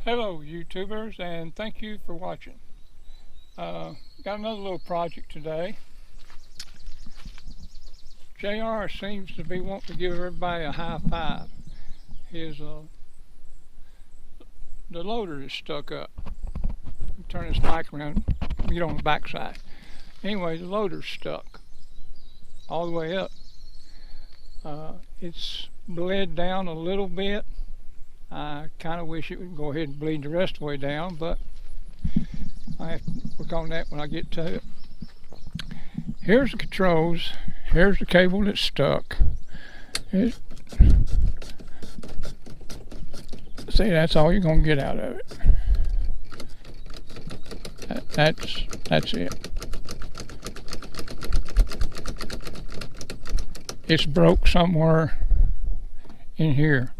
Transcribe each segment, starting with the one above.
Hello YouTubers, and thank you for watching. Got another little project today. JR seems to be wanting to give everybody a high five. His the loader is stuck up. Turn this mic around, get on the back side. Anyway, the loader's stuck all the way up. It's bled down a little bit. I kind of wish it would go ahead and bleed the rest of the way down, but I have to work on that when I get to it. Here's the controls. Here's the cable that's stuck. See, that's all you're going to get out of it. That's it. It's broke somewhere in here.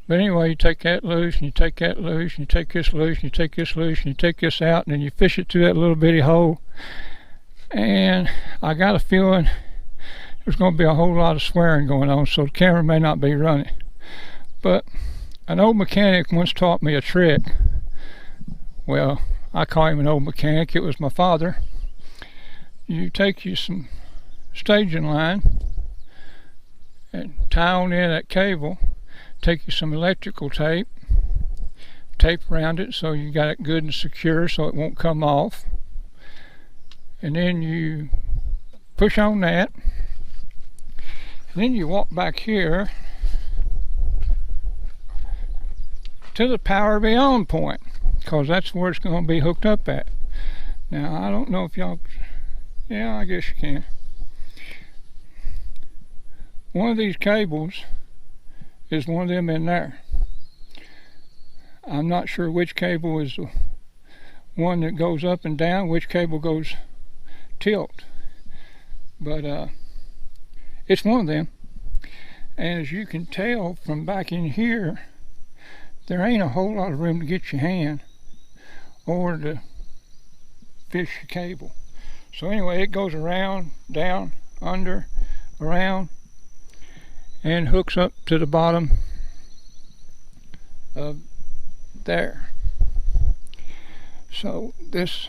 But anyway, you take that loose, and you take that loose, and you take this loose, and you take this loose, and you take this out, and then you fish it through that little bitty hole. And I got a feeling there's going to be a whole lot of swearing going on, so the camera may not be running. But an old mechanic once taught me a trick. Well, I call him an old mechanic. It was my father. You take you some staging line and tie on in that cable. Take you some electrical tape around it so you got it good and secure so it won't come off, and then you push on that, and then you walk back here to the power beyond point, because that's where it's going to be hooked up at. Now I don't know if y'all, yeah, I guess you can. One of these cables is one of them in there. I'm not sure which cable is the one that goes up and down, which cable goes tilt, but it's one of them. And as you can tell from back in here, there ain't a whole lot of room to get your hand or to fish the cable. So anyway, it goes around, down, under, around, and hooks up to the bottom of there. So this,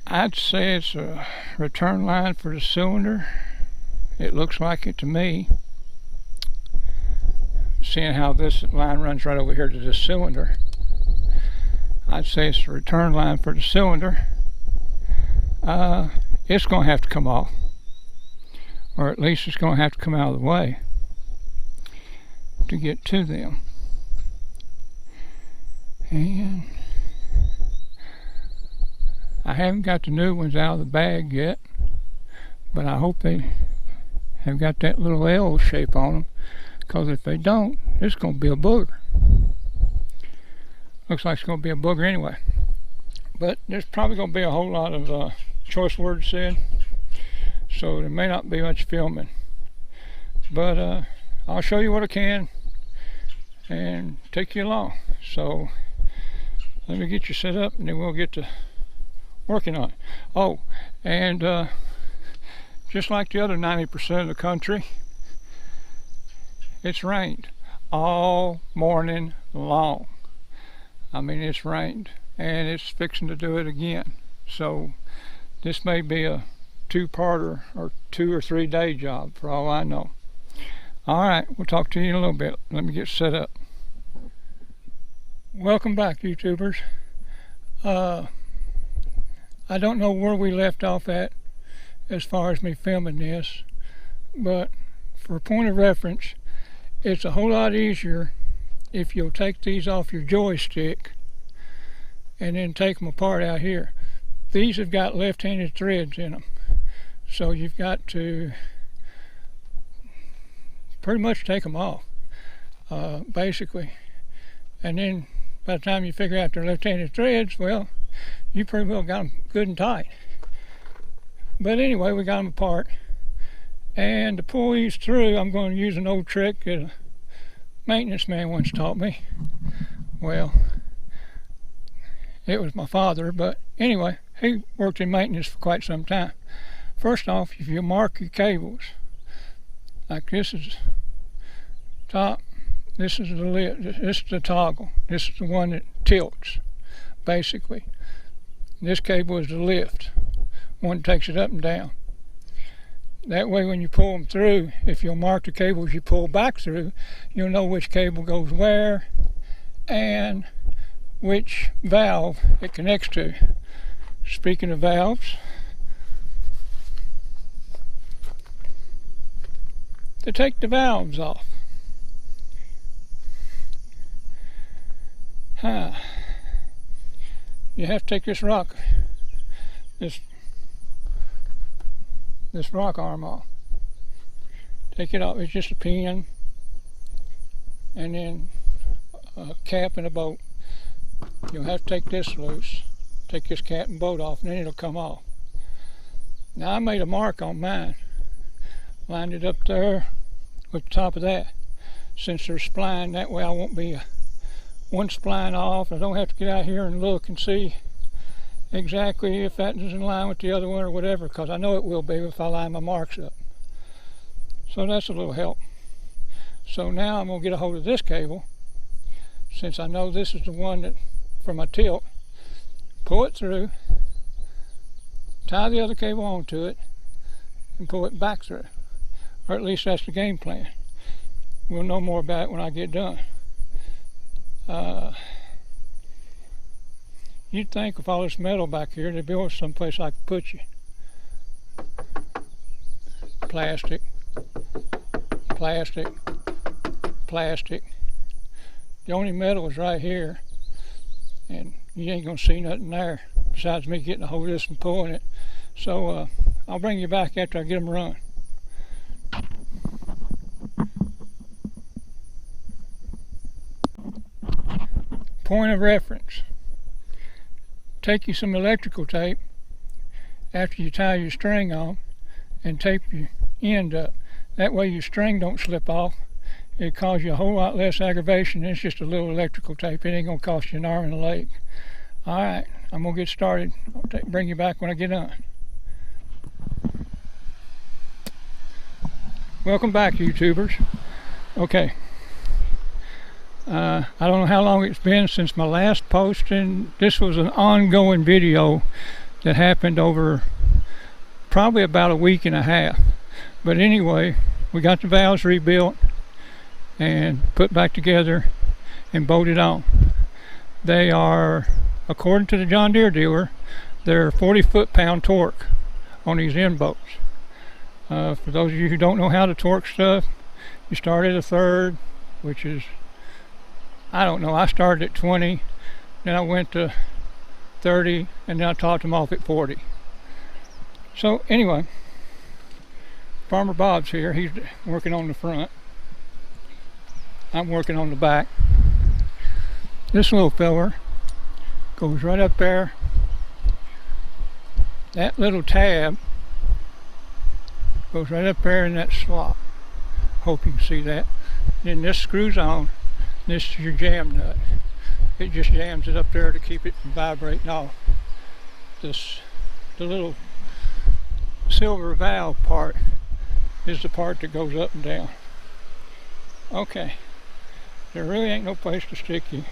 I'd say it's a return line for the cylinder. It looks like it to me, seeing how this line runs right over here to this cylinder. I'd say it's a return line for the cylinder. It's going to have to come off, or at least it's going to have to come out of the way to get to them. And I haven't got the new ones out of the bag yet, but I hope they have got that little L shape on them, because if they don't, it's going to be a booger. Looks like it's going to be a booger anyway, but there's probably going to be a whole lot of choice words said, so there may not be much filming, but I'll show you what I can and take you along. So let me get you set up, and then we'll get to working on it. Oh, and just like the other 90% of the country, it's rained all morning long. I mean, it's rained, and it's fixing to do it again. So this may be a two-parter or 2 or 3 day job for all I know. All right, we'll talk to you in a little bit. Let me get set up. Welcome back, YouTubers. I don't know where we left off at as far as me filming this, but for a point of reference, it's a whole lot easier if you'll take these off your joystick and then take them apart out here. These have got left-handed threads in them, so you've got to pretty much take them off, basically. And then by the time you figure out they're left-handed threads, well, you pretty well got them good and tight. But anyway, we got them apart. And to pull these through, I'm going to use an old trick that a maintenance man once taught me. Well, it was my father, but anyway, he worked in maintenance for quite some time. First off, if you mark your cables, like this is top, This is the lift. This is the toggle. This is the one that tilts, basically. This cable is the lift, one that takes it up and down. That way when you pull them through, if you'll mark the cables you pull back through, you'll know which cable goes where and which valve it connects to. Speaking of valves, to take the valves off. You have to take this rock arm off. Take it off. It's just a pin and then a cap and a bolt. You'll have to take this loose, take this cap and bolt off, and then it'll come off. Now I made a mark on mine, lined it up there with the top of that. Since there's spline, that way I won't be one spline off. I don't have to get out here and look and see exactly if that is in line with the other one or whatever, because I know it will be if I line my marks up. So that's a little help. So now I'm going to get a hold of this cable, since I know this is the one that for my tilt. Pull it through, tie the other cable onto it, and pull it back through. Or at least that's the game plan. We'll know more about it when I get done. You'd think with all this metal back here, there'd be someplace I could put you. Plastic, plastic, plastic. The only metal is right here, and you ain't gonna see nothing there besides me getting a hold of this and pulling it. So I'll bring you back after I get them run. Point of reference. Take you some electrical tape after you tie your string on and tape your end up. That way your string don't slip off. It'll cause you a whole lot less aggravation. It's just a little electrical tape. It ain't gonna cost you an arm and a leg. All right, I'm gonna get started. I'll bring you back when I get done. Welcome back, YouTubers. Okay. I don't know how long it's been since my last post, and this was an ongoing video that happened over probably about a week and a half. But anyway, we got the valves rebuilt and put back together and bolted on. They are, according to the John Deere dealer, they're 40 foot-pound torque on these end bolts. For those of you who don't know how to torque stuff, you start at a third, which is, I don't know, I started at 20, then I went to 30, and then I topped them off at 40. So anyway, Farmer Bob's here. He's working on the front. I'm working on the back. This little feller goes right up there. That little tab goes right up there in that slot. Hope you can see that. Then this screws on. This is your jam nut. It just jams it up there to keep it from vibrating off. The little silver valve part is the part that goes up and down. Okay, there really ain't no place to stick you.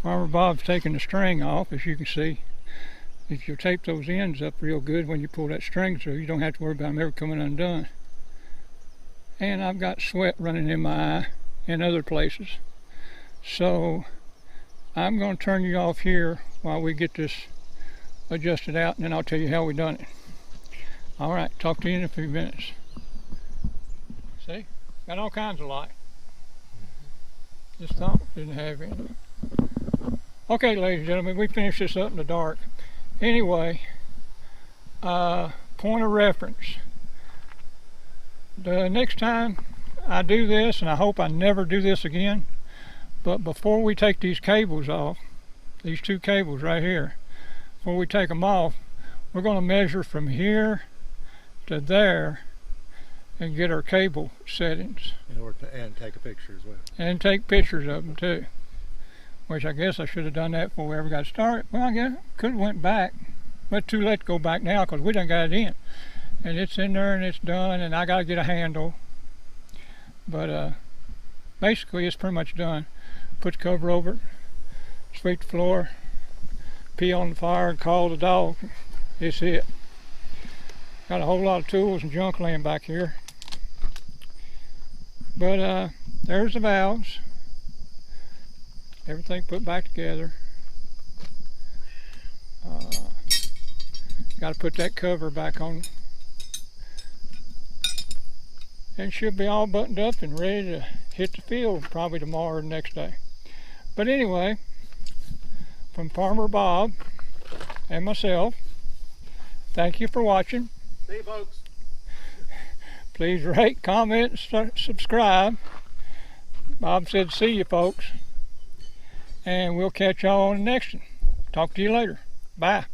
Farmer Bob's taking the string off, as you can see. If you tape those ends up real good when you pull that string through, you don't have to worry about them ever coming undone. And I've got sweat running in my eye and other places. So I'm going to turn you off here while we get this adjusted out, and then I'll tell you how we done it. All right, talk to you in a few minutes. See, got all kinds of light. This top didn't have any. Okay, ladies and gentlemen, we finished this up in the dark. Anyway, point of reference. The next time I do this, and I hope I never do this again, but before we take these cables off, these two cables right here, before we take them off, we're going to measure from here to there and get our cable settings. And take a picture as well. And take pictures of them too. Which I guess I should have done that before we ever got started. Well, I guess could have went back But too late to go back now because we done got it in. And it's in there and it's done, and I got to get a handle. But basically it's pretty much done. Put the cover over it, sweep the floor, pee on the fire, and call the dog. It's it. Got a whole lot of tools and junk laying back here. But there's the valves. Everything put back together. Got to put that cover back on. And should be all buttoned up and ready to hit the field probably tomorrow or the next day. But anyway, from Farmer Bob and myself, thank you for watching. See you, folks. Please rate, comment, subscribe. Bob said see you, folks. And we'll catch y'all on the next one. Talk to you later. Bye.